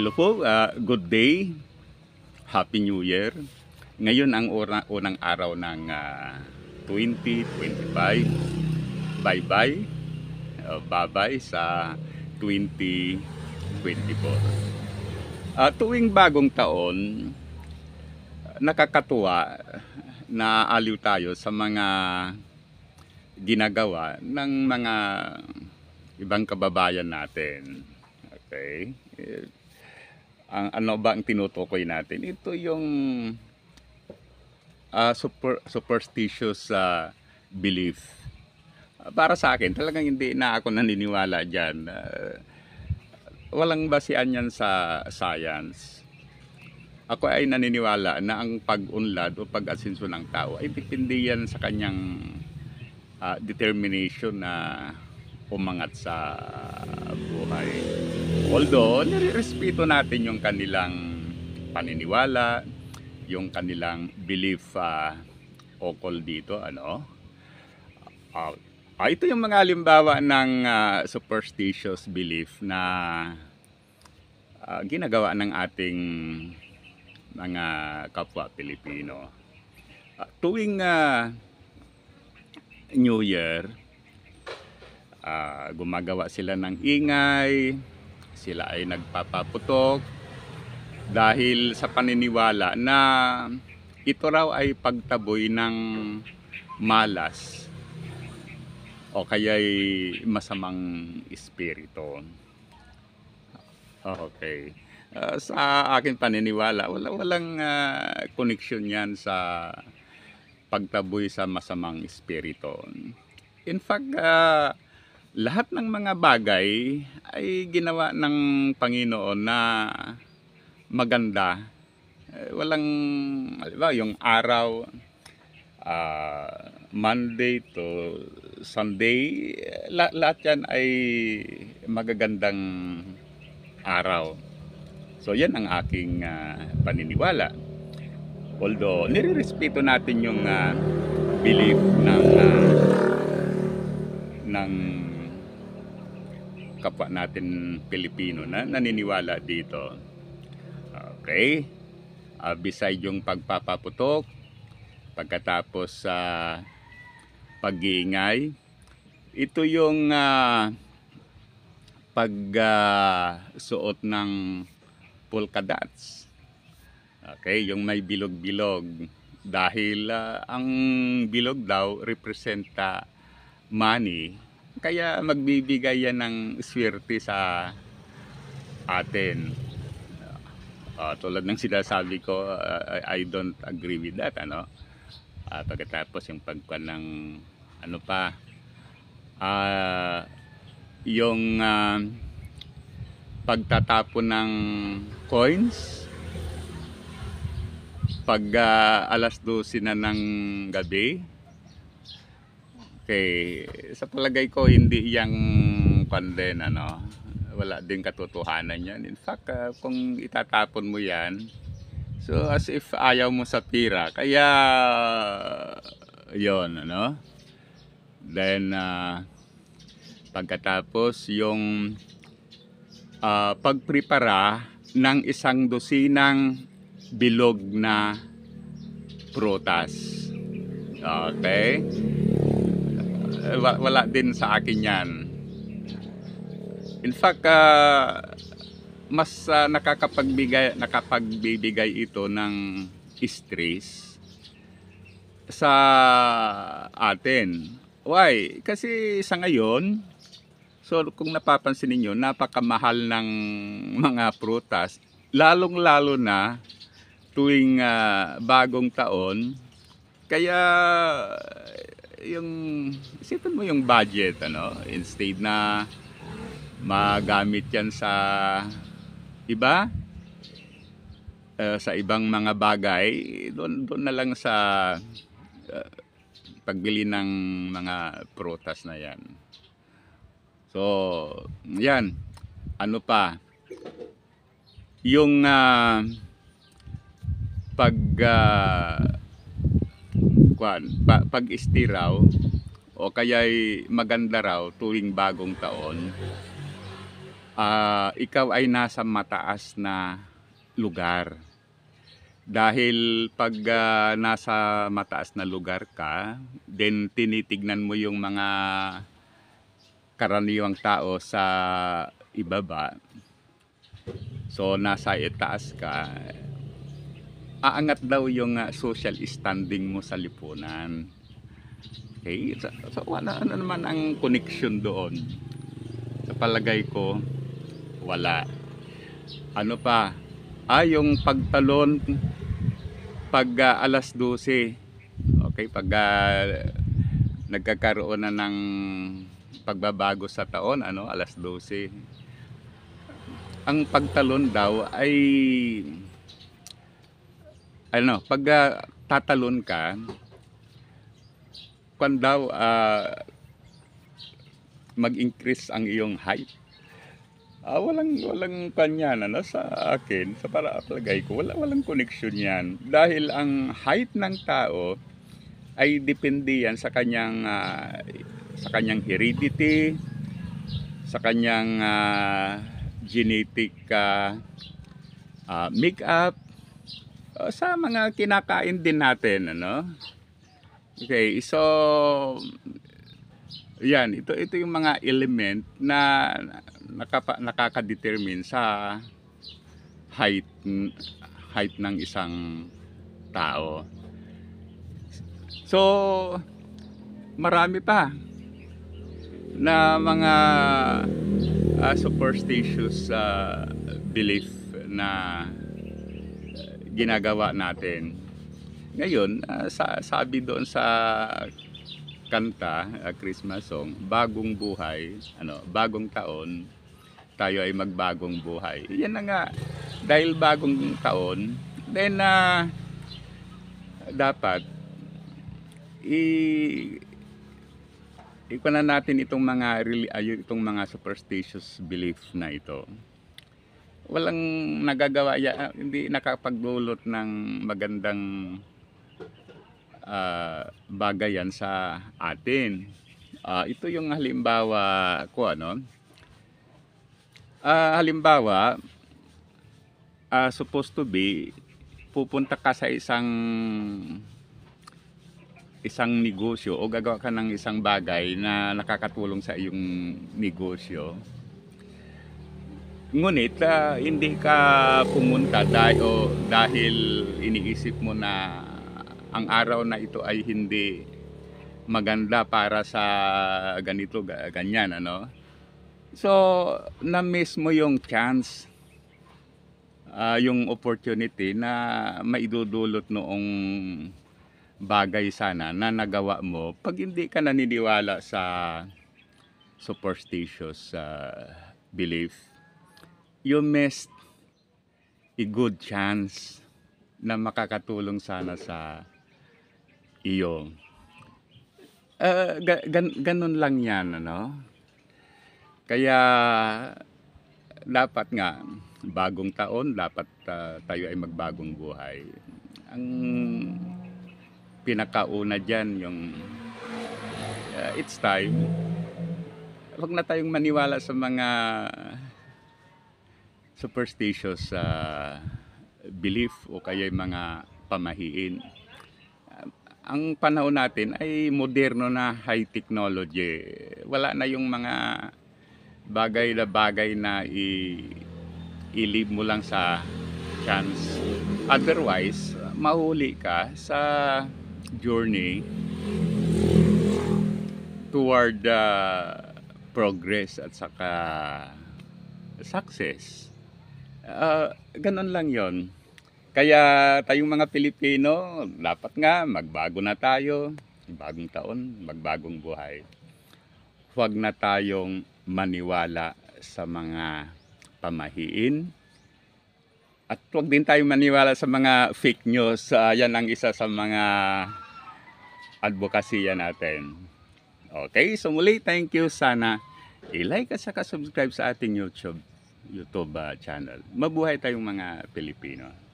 Hello po, good day, Happy New Year. Ngayon ang unang araw ng 2025. Bye-bye, bye-bye sa 2024. Tuwing bagong taon, nakakatuwa na aliw tayo sa mga ginagawa ng mga ibang kababayan natin. Okay? Ang ano ba ang tinutukoy natin? Ito yung superstitious belief. Para sa akin, talagang hindi na ako naniniwala dyan. Walang basihan yan sa science. Ako ay naniniwala na ang pag-unlad o pag-asenso ng tao ay depende yan sa kanyang determination na umangat sa buhay. Although, nire-respeto natin yung kanilang paniniwala, yung kanilang belief ukol dito, ano. Ito yung mga halimbawa ng superstitious belief na ginagawa ng ating mga kapwa Pilipino. Tuwing New Year, gumagawa sila ng ingay, sila ay nagpapaputok dahil sa paniniwala na ito raw ay pagtaboy ng malas o kaya'y masamang espiritu. Okay. Sa akin paniniwala, walang connection yan sa pagtaboy sa masamang espiritu. In fact, lahat ng mga bagay ay ginawa ng Panginoon na maganda. Walang, halimbawa, yung araw, Monday to Sunday, lahat yan ay magagandang araw. So yan ang aking paniniwala. Although, nire-respeto natin yung belief ng kapwa natin Pilipino na naniniwala dito. Okay? Beside yung pagpapaputok, pagkatapos sa pag-iingay, ito yung pagsuot ng polka dots. Okay, yung may bilog-bilog. Dahil ang bilog daw representa money, kaya magbibigay yan ng swerte sa atin. Tulad ng sinasabi ko, I don't agree with that, ano. Pagkatapos yung pagkuhan ng ano pa, yung pagtatapon ng coins pag alas 12 na ng gabi. Okay, sa palagay ko hindi yang kanden, ano, wala din katotohanan yan. In fact, kung itatapon mo yan, so as if ayaw mo sa pira, kaya yon, ano. Then pagkatapos yung pagprepara ng isang dosinang bilog na prutas. Okay? Wala din sa akin yan. In fact, mas nakapagbibigay ito ng stress sa atin. Why? Kasi sa ngayon, so kung napapansin niyo, napakamahal ng mga prutas, lalong-lalo na tuwing bagong taon. Kaya yung isipin mo yung budget, ano, instead na magamit yan sa iba, sa ibang mga bagay, doon na lang sa pagbili ng mga prutas na yan. So yan, ano pa, yung pag-istiraw o kaya'y maganda raw tuwing bagong taon, ikaw ay nasa mataas na lugar. Dahil pag nasa mataas na lugar ka, then tinitignan mo yung mga karaniwang tao sa ibaba. So nasa itaas ka, aangat daw yung social standing mo sa lipunan. Okay? So ano naman ang connection doon? Sa palagay ko, wala. Ano pa? Yung pagtalon pag alas 12. Okay, pag nagkakaroon na ng pagbabago sa taon, alas 12. Ang pagtalon daw ay pag tatalon ka, kung daw mag-increase ang iyong height. Walang kanyan sa akin, sa palagay ko, walang connection yan. Dahil ang height ng tao ay depende yan sa kanyang heredity, sa kanyang genetic makeup, sa mga kinakain din natin, Okay, so yan, ito yung mga element na nakaka-determine sa height ng isang tao. So marami pa na mga superstitious belief na ginagawa natin. Ngayon, sabi doon sa kanta, Christmas song, bagong buhay, bagong taon, tayo ay magbagong buhay. Yan na nga, dahil bagong taon, then dapat ikunan natin itong mga superstitious belief na ito. Walang nagagawa, hindi nakapagdulot ng magandang bagay yan sa atin. Ito yung halimbawa ko, halimbawa, supposed to be, pupunta ka sa isang negosyo o gagawa ka ng isang bagay na nakakatulong sa iyong negosyo. Ngunit hindi ka pumunta dahil iniisip mo na ang araw na ito ay hindi maganda para sa ganito, ganyan, So, na-miss mo yung chance, yung opportunity na maidudulot noong bagay sana na nagawa mo pag hindi ka naniniwala sa superstitious belief. You missed a good chance na makakatulong sana sa iyo. Ganun lang yan, Kaya dapat nga bagong taon, dapat tayo ay magbagong buhay. Ang pinakauna diyan yung it's time. Huwag na tayong maniwala sa mga superstitious belief o kaya mga pamahiin. Ang panahon natin ay moderno na, high technology. Wala na yung mga bagay na i-leave mo lang sa chance. Otherwise, mahuli ka sa journey toward progress at saka success. Ganun lang yon. Kaya tayong mga Pilipino, dapat nga magbago na tayo. Bagong taon, magbagong buhay. Huwag na tayong maniwala sa mga pamahiin. At huwag din tayong maniwala sa mga fake news. Yan ang isa sa mga advokasya natin. Okay, so muli, thank you. Sana i-like at saka subscribe sa ating YouTube channel. Mabuhay tayong mga Pilipino.